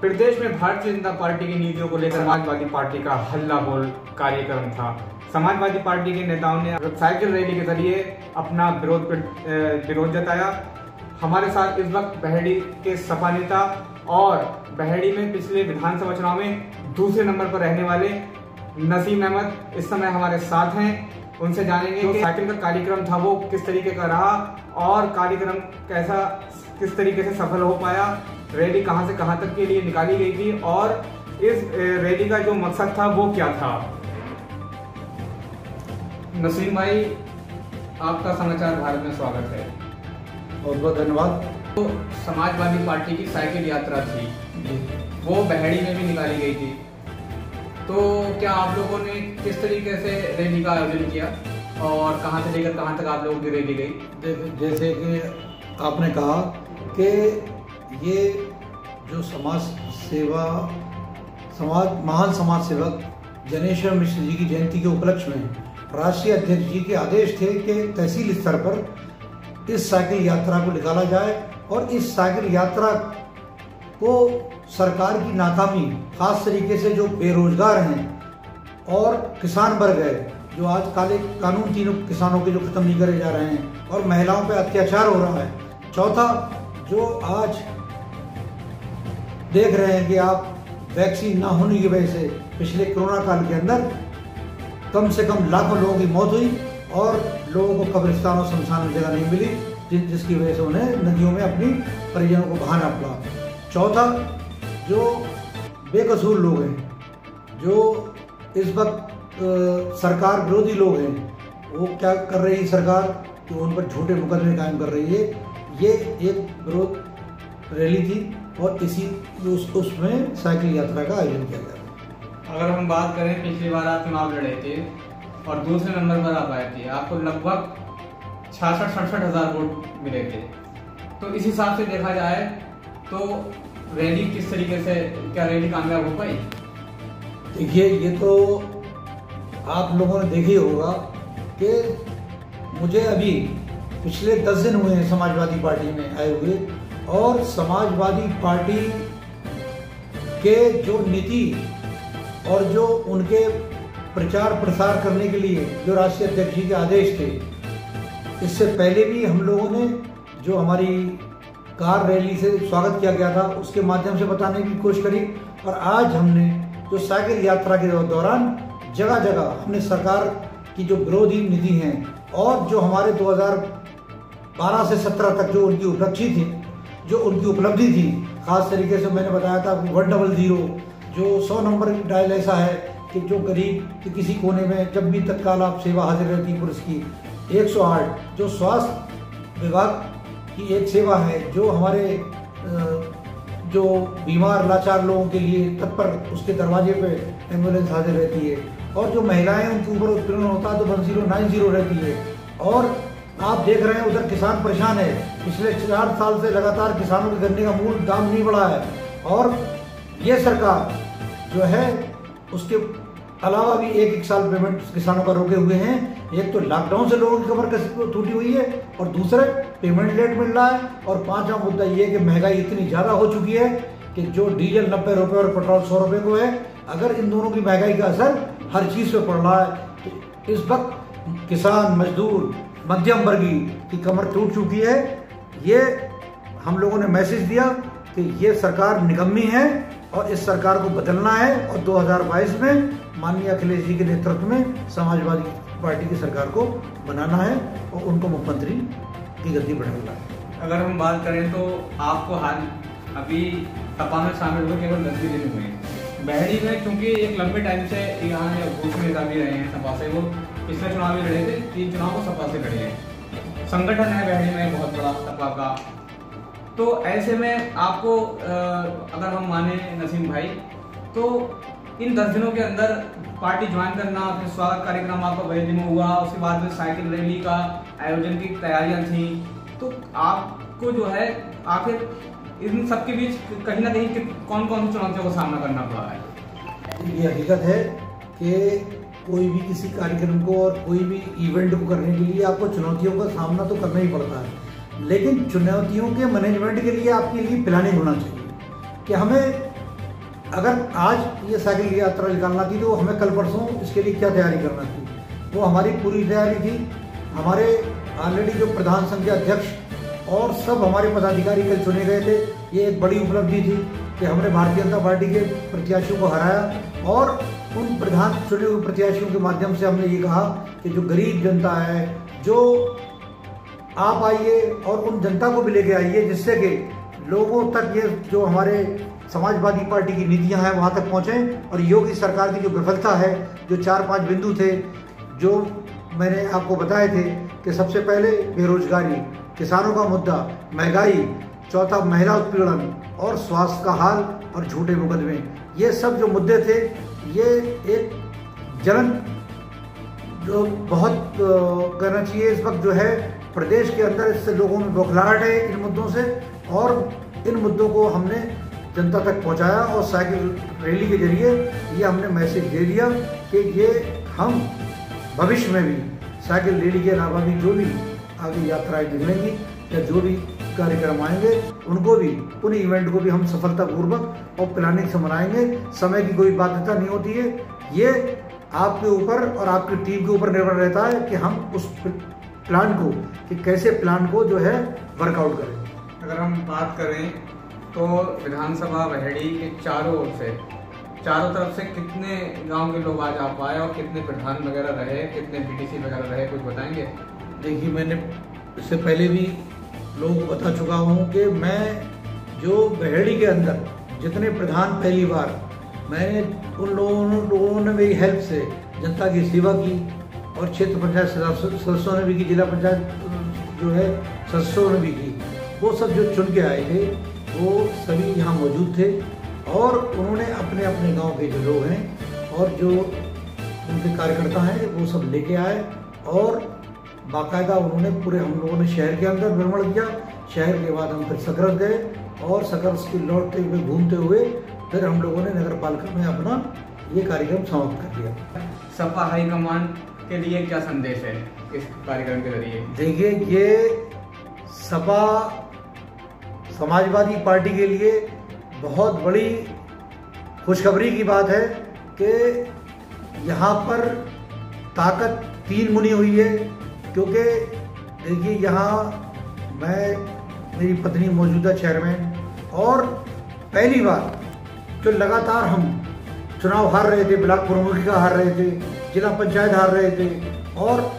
प्रदेश में भारतीय जनता पार्टी की नीतियों को लेकर समाजवादी पार्टी का हल्ला बोल कार्यक्रम था। समाजवादी पार्टी के नेताओं ने साइकिल रैली के जरिए अपना विरोध जताया। हमारे साथ इस वक्त बहेड़ी के सपा नेता और बहेड़ी में पिछले विधानसभा चुनाव में दूसरे नंबर पर रहने वाले नसीम अहमद इस समय हमारे साथ हैं। उनसे जानेंगे कि साइकिल का कार्यक्रम था वो किस तरीके का रहा और कार्यक्रम किस तरीके से सफल हो पाया, रैली कहां से कहां तक के लिए निकाली गई थी और इस रैली का जो मकसद था वो क्या था। नसीम भाई, आपका समाचार भारत में स्वागत है। बहुत बहुत धन्यवाद। तो समाजवादी पार्टी की साइकिल यात्रा थी वो बहेड़ी में भी निकाली गई थी, तो क्या आप लोगों ने किस तरीके से रैली का आयोजन किया और कहां से लेकर कहां तक आप लोगों की रैली गई? जैसे कि आपने कहा कि ये जो महान समाज सेवक जनेश्वर मिश्र जी की जयंती के उपलक्ष्य में राष्ट्रीय अध्यक्ष जी के आदेश थे कि तहसील स्तर पर इस साइकिल यात्रा को निकाला जाए और इस साइकिल यात्रा को सरकार की नाकामी, खास तरीके से जो बेरोजगार हैं और किसान वर्ग है जो आज काले कानून तीनों किसानों के जो खत्म नहीं करे जा रहे हैं और महिलाओं पे अत्याचार हो रहा है। चौथा, जो आज देख रहे हैं कि आप वैक्सीन ना होने की वजह से पिछले कोरोना काल के अंदर कम से कम लाखों लोगों की मौत हुई और लोगों को कब्रिस्तान और शमशान में जगह नहीं मिली, जिसकी वजह से उन्हें नदियों में अपनी परिजनों को बहाना पड़ा। चौथा, जो बेकसूर लोग हैं, जो इस वक्त सरकार विरोधी लोग हैं, वो क्या कर रही है सरकार कि उन पर झूठे मुकदमे कायम कर रही है। ये एक विरोध रैली थी और उसमें साइकिल यात्रा का आयोजन किया गया। अगर हम बात करें, पिछली बार आप चुनाव लड़े थे और दूसरे नंबर पर आप आए थे, आपको लगभग 66-67 हज़ार वोट मिले थे, तो इस हिसाब से देखा जाए तो रैली किस तरीके से, क्या रैली कामयाब हो पाई? देखिए, ये तो आप लोगों ने देखी होगा कि मुझे अभी पिछले 10 दिन हुए हैं समाजवादी पार्टी में आए हुए और समाजवादी पार्टी के जो नीति और जो उनके प्रचार प्रसार करने के लिए जो राष्ट्रीय अध्यक्ष जी के आदेश थे, इससे पहले भी हम लोगों ने जो हमारी कार रैली से स्वागत किया गया था उसके माध्यम से बताने की कोशिश करी और आज हमने जो साइकिल यात्रा के दौरान जगह जगह हमने सरकार की जो विरोधी नीति हैं और जो हमारे 2012 से 17 तक जो उनकी उपलब्धि थी, खास तरीके से मैंने बताया था 100 जो 100 नंबर डायल ऐसा है कि जो गरीब के किसी कोने में जब भी तत्काल आप सेवा हाजिर रहती है पुलिस की। 108 जो स्वास्थ्य विभाग की एक सेवा है जो हमारे जो बीमार लाचार लोगों के लिए तत्पर उसके दरवाजे पे एम्बुलेंस हाजिर रहती है और जो महिलाएं उनके ऊपर उत्पीड़न होता है तो 1090 रहती है। और आप देख रहे हैं उधर किसान परेशान है, पिछले 4 साल से लगातार किसानों के गन्ने का मूल दाम नहीं बढ़ा है और ये सरकार जो है उसके अलावा भी एक साल पेमेंट किसानों का रोके हुए हैं। एक तो लॉकडाउन से लोगों की कमर टूटी हुई है और दूसरे पेमेंट लेट मिल रहा है और पांचवा मुद्दा ये कि महंगाई इतनी ज्यादा हो चुकी है कि जो डीजल 90 रुपए और पेट्रोल 100 रुपए को है। अगर इन दोनों की महंगाई का असर हर चीज पे पड़ रहा है तो इस वक्त किसान, मजदूर, मध्यम वर्गीय की कमर टूट चुकी है। ये हम लोगों ने मैसेज दिया कि ये सरकार निकम्मी है और इस सरकार को बदलना है और 2022 में माननीय अखिलेश जी के नेतृत्व में समाजवादी पार्टी की सरकार को बनाना है और उनको मुख्यमंत्री की गद्दी पर डालना है। अगर हम बात करें तो आपको अभी सपा में शामिल हुए केवल 10 दिन हुए। बहेड़ी में क्योंकि एक लंबे टाइम से यहाँ घोषित नेता भी रहे हैं सपा से, वो पिछले चुनाव भी लड़े थे, 3 चुनाव को सपा से लड़े हैं। संगठन है बहेड़ी में बहुत बड़ा सपा का, तो ऐसे में आपको अगर हम माने नसीम भाई तो इन 10 दिनों के अंदर पार्टी ज्वाइन करना, फिर स्वागत कार्यक्रम आपका बहेड़ी में हुआ, उसके बाद में साइकिल रैली का आयोजन की तैयारियां थी, तो आपको जो है आखिर इन सबके बीच कहीं ना कहीं कौन कौन सी चुनौतियों का सामना करना पड़ा है? ये हकीकत है कि कोई भी किसी कार्यक्रम को और कोई भी इवेंट को करने के लिए आपको चुनौतियों का सामना तो करना ही पड़ता है, लेकिन चुनौतियों के मैनेजमेंट के लिए आपके लिए प्लानिंग होना चाहिए कि हमें अगर आज ये साइकिल यात्रा निकालना थी तो हमें कल परसों इसके लिए क्या तैयारी करना थी, वो हमारी पूरी तैयारी थी। हमारे ऑलरेडी जो प्रधान संघ के अध्यक्ष और सब हमारे पदाधिकारी कल चुने गए थे। ये एक बड़ी उपलब्धि थी कि हमने भारतीय जनता पार्टी के प्रत्याशियों को हराया और उन प्रधान चुने हुए प्रत्याशियों के माध्यम से हमने ये कहा कि जो गरीब जनता है, जो आप आइए और उन जनता को भी लेके आइए, जिससे कि लोगों तक ये जो हमारे समाजवादी पार्टी की नीतियां हैं वहां तक पहुंचें। और योगी सरकार की जो विफलता है, जो 4-5 बिंदु थे जो मैंने आपको बताए थे कि सबसे पहले बेरोजगारी, किसानों का मुद्दा, महंगाई, चौथा महिला उत्पीड़न और स्वास्थ्य का हाल और झूठे मुकदमे, ये सब जो मुद्दे थे, ये एक जलन जो बहुत करना चाहिए इस वक्त जो है प्रदेश के अंदर, इससे लोगों में बौखलाहट है इन मुद्दों से। और इन मुद्दों को हमने जनता तक पहुंचाया और साइकिल रैली के जरिए ये हमने मैसेज दे दिया कि ये हम भविष्य में भी साइकिल रैली के अलावा भी जो भी आगे यात्राएं निकलेंगी या जो भी कार्यक्रम आएंगे उनको भी, उन इवेंट को भी हम सफलतापूर्वक और प्लानिंग से मनाएंगे। समय की कोई बाध्यता नहीं होती है, ये आपके ऊपर और आपकी टीम के ऊपर निर्भर रहता है कि हम उस प्लान को, कि कैसे प्लान को जो है वर्कआउट करें। अगर हम बात करें तो विधानसभा वहेड़ी के चारों ओर से, चारों तरफ से कितने गांव के लोग आज आ पाए और कितने प्रधान वगैरह रहे, कितने बीटीसी वगैरह रहे, कुछ बताएंगे? देखिए, मैंने इससे पहले भी लोगों को बता चुका हूँ कि मैं जो वहेड़ी के अंदर जितने प्रधान पहली बार, मैंने उन लोगों ने मेरी हेल्प से जनता की सेवा की और क्षेत्र पंचायत सदस्यों ने भी की, जिला पंचायत जो है सदस्यों ने भी की। वो सब जो चुन के आए थे वो सभी यहाँ मौजूद थे और उन्होंने अपने अपने गांव के जो लोग हैं और जो उनके कार्यकर्ता हैं वो सब लेके आए और बाकायदा उन्होंने पूरे, हम लोगों ने शहर के अंदर भ्रमण किया। शहर के बाद हम फिर सकरस गए और सकरस के लौटते हुए घूमते हुए फिर हम लोगों ने नगर पालिका में अपना ये कार्यक्रम समाप्त कर दिया। सपा हाईकमान के लिए क्या संदेश है इस कार्यक्रम के जरिए? देखिए, ये सपा समाजवादी पार्टी के लिए बहुत बड़ी खुशखबरी की बात है कि यहाँ पर ताकत 3 गुनी हुई है। क्योंकि देखिए, यहाँ मेरी पत्नी मौजूदा चेयरमैन और पहली बार जो लगातार हम चुनाव हार रहे थे, ब्लॉक प्रमुखी का हार रहे थे, जिला पंचायत हार रहे थे और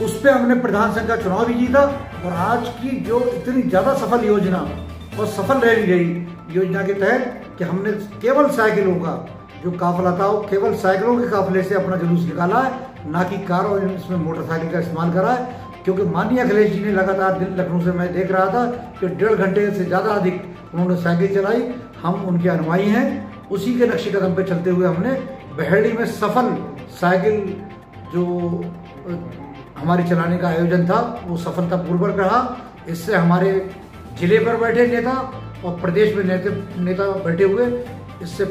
उस पर हमने प्रधान संघ का चुनाव भी जीता। और आज की जो इतनी ज़्यादा सफल योजना और सफल रह गई योजना के तहत कि हमने केवल साइकिलों का जो काफिला था वो केवल साइकिलों के काफिले से अपना जुलूस निकाला है, ना कि कार और इसमें मोटरसाइकिल का इस्तेमाल करा है। क्योंकि माननीय अखिलेश जी ने लगातार दिन लखनऊ से मैं देख रहा था कि 1.5 घंटे से ज़्यादा अधिक उन्होंने साइकिल चलाई। हम उनके अनुयायी हैं, उसी के नक्शे कदम पे चलते हुए हमने वहेड़ी में सफल साइकिल जो हमारे चलाने का आयोजन था वो सफलतापूर्वक रहा। इससे हमारे जिले पर बैठे नेता और प्रदेश में नेता बैठे हुए, इससे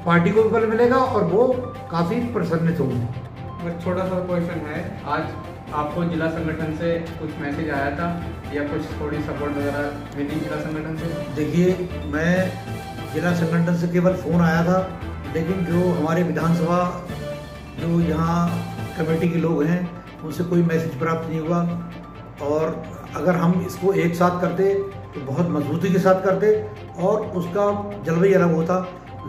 पार्टी को भी बल मिलेगा और वो काफ़ी प्रसन्नित होंगे। एक छोटा सा क्वेश्चन है, आज आपको जिला संगठन से कुछ मैसेज आया था या कुछ थोड़ी सपोर्ट वगैरह मिली जिला संगठन से? देखिए, मैं जिला संगठन से केवल फ़ोन आया था, लेकिन जो हमारे विधानसभा जो यहाँ कमेटी के लोग हैं उनसे कोई मैसेज प्राप्त नहीं हुआ। और अगर हम इसको एक साथ करते तो बहुत मजबूती के साथ करते और उसका जलवा ही अलग होता।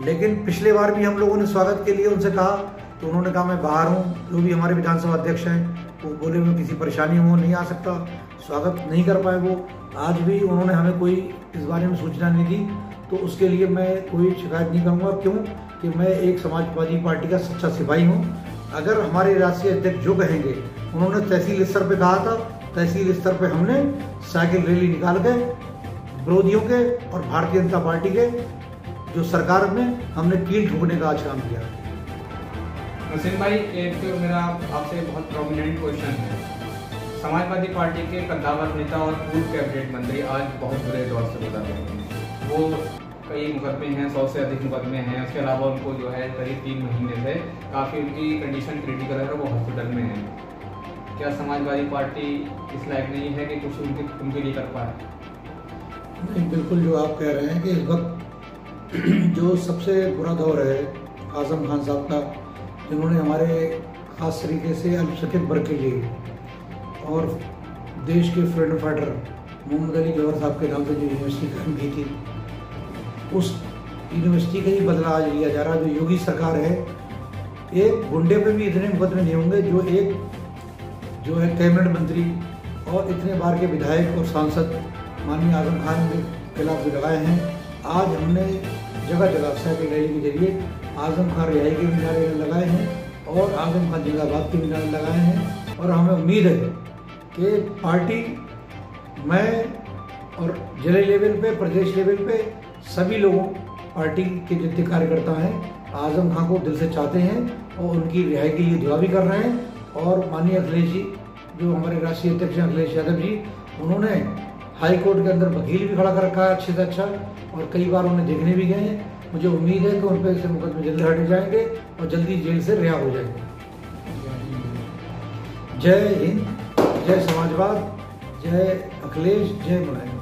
लेकिन पिछले बार भी हम लोगों ने स्वागत के लिए उनसे कहा तो उन्होंने कहा मैं बाहर हूँ। जो भी हमारे विधानसभा अध्यक्ष हैं वो बोले मैं किसी परेशानी हो नहीं आ सकता, स्वागत नहीं कर पाए वो। आज भी उन्होंने हमें कोई इस बारे में सूचना नहीं दी, तो उसके लिए मैं कोई शिकायत नहीं करूँगा। क्यों कि मैं एक समाजवादी पार्टी का सच्चा सिपाही हूँ। अगर हमारे राष्ट्रीय अध्यक्ष जो कहेंगे, उन्होंने तहसील स्तर पे कहा था, तहसील स्तर पे हमने साइकिल रैली निकाल के विरोधियों के और भारतीय जनता पार्टी के जो सरकार में हमने कील ठोकने का आज काम किया। नसीम भाई, एक तो मेरा आपसे बहुत प्रोमिनेंट क्वेश्चन है, समाजवादी पार्टी के कद्दावर नेता और पूर्व कैबिनेट मंत्री आज बहुत बुरे दौर से गुजर रहे हैं। वो कई मुकदमे हैं, 100 से अधिक मुकदमे हैं। उसके अलावा उनको जो है करीब 3 महीने से काफ़ी उनकी कंडीशन क्रिटिकल है और वो हॉस्पिटल में है। क्या समाजवादी पार्टी इस लायक नहीं है कि कुछ उनके लिए कर पाए? नहीं, बिल्कुल जो आप कह रहे हैं कि इस वक्त जो सबसे बुरा दौर है आज़म खान साहब का, जिन्होंने हमारे ख़ास तरीके से अल्पसंख्यक वर्ग के लिए और देश के फ्रीडम फाइटर मोहम्मद अली जौहर साहब के नाम से जो यूनिवर्सिटी कायम की थी, उस यूनिवर्सिटी का ही बदला आज लिया जा रहा है। जो योगी सरकार है, एक गुंडे पे भी इतने मुकदमे नहीं होंगे जो एक जो है कैबिनेट मंत्री और इतने बार के विधायक और सांसद माननीय आज़म खान के खिलाफ भी लगाए हैं। आज हमने जगह जगह साइकिल रैली के जरिए आज़म खान रिहाई के भी नारे लगाए हैं और आज़म खान जिंदाबाद के भी नारे लगाए हैं। और हमें उम्मीद है कि पार्टी, मैं और जिले लेवल पे, प्रदेश लेवल पे सभी लोगों, पार्टी के जितने कार्यकर्ता हैं आज़म खान को दिल से चाहते हैं और उनकी रिहाई के लिए दुआ भी कर रहे हैं। और माननीय अखिलेश जी, जो हमारे राष्ट्रीय अध्यक्ष हैं अखिलेश यादव जी, उन्होंने हाई कोर्ट के अंदर वकील भी खड़ा कर रखा है अच्छे से अच्छा, और कई बार उन्हें देखने भी गए हैं। मुझे उम्मीद है कि उन पर ऐसे मुकदमे जल्दी हटे जाएंगे और जल्दी जेल से रिहा हो जाएंगे। जय हिंद, जय समाजवाद, जय अखिलेश, जय मुलायम।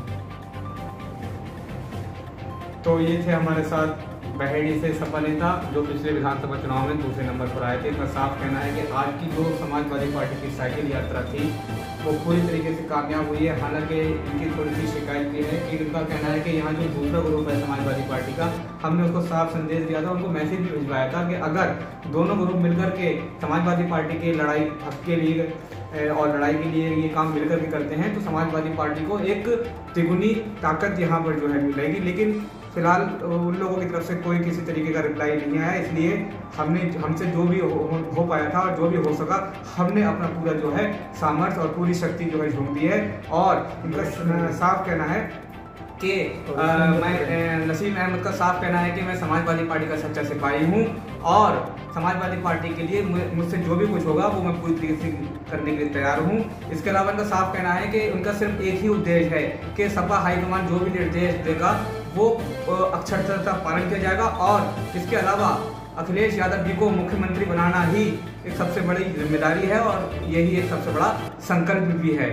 तो ये थे हमारे साथ बहेड़ी से सपा नेता जो पिछले विधानसभा चुनाव में दूसरे नंबर पर आए थे। इनका साफ कहना है कि आज की जो समाजवादी पार्टी की साइकिल यात्रा थी वो पूरी तरीके से कामयाब हुई है। हालांकि इनकी थोड़ी सी शिकायत भी है कि इनका कहना है कि यहाँ जो दूसरा ग्रुप है समाजवादी पार्टी का, हमने उसको साफ संदेश दिया था, उनको मैसेज भी भिजवाया था कि अगर दोनों ग्रुप मिलकर के समाजवादी पार्टी की लड़ाई हक के लिए और लड़ाई के लिए ये काम मिलकर के करते हैं तो समाजवादी पार्टी को एक तिगुनी ताकत यहाँ पर जो है मिलेगी। लेकिन फिलहाल उन लोगों की तरफ से कोई किसी तरीके का रिप्लाई नहीं आया, इसलिए हमसे जो भी हो पाया था और जो भी हो सका हमने अपना पूरा जो है सामर्थ्य और पूरी शक्ति जो है झोंक दी है। और इनका साफ कहना है कि मैं नसीम अहमद का साफ कहना है कि मैं समाजवादी पार्टी का सच्चा सिपाही हूँ और समाजवादी पार्टी के लिए मुझसे जो भी कुछ होगा वो मैं पूरी तरीके से करने के लिए तैयार हूँ। इसके अलावा इनका साफ कहना है कि उनका सिर्फ एक ही उद्देश्य है कि सपा हाईकमान जो भी निर्देश देगा वो अक्षरशः पालन किया जाएगा और इसके अलावा अखिलेश यादव जी को मुख्यमंत्री बनाना ही एक सबसे बड़ी जिम्मेदारी है और यही एक सबसे बड़ा संकल्प भी है।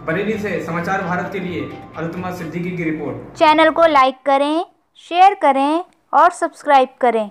बरेली से समाचार भारत के लिए अल्तमा सिद्दीकी की रिपोर्ट। चैनल को लाइक करें, शेयर करें और सब्सक्राइब करें।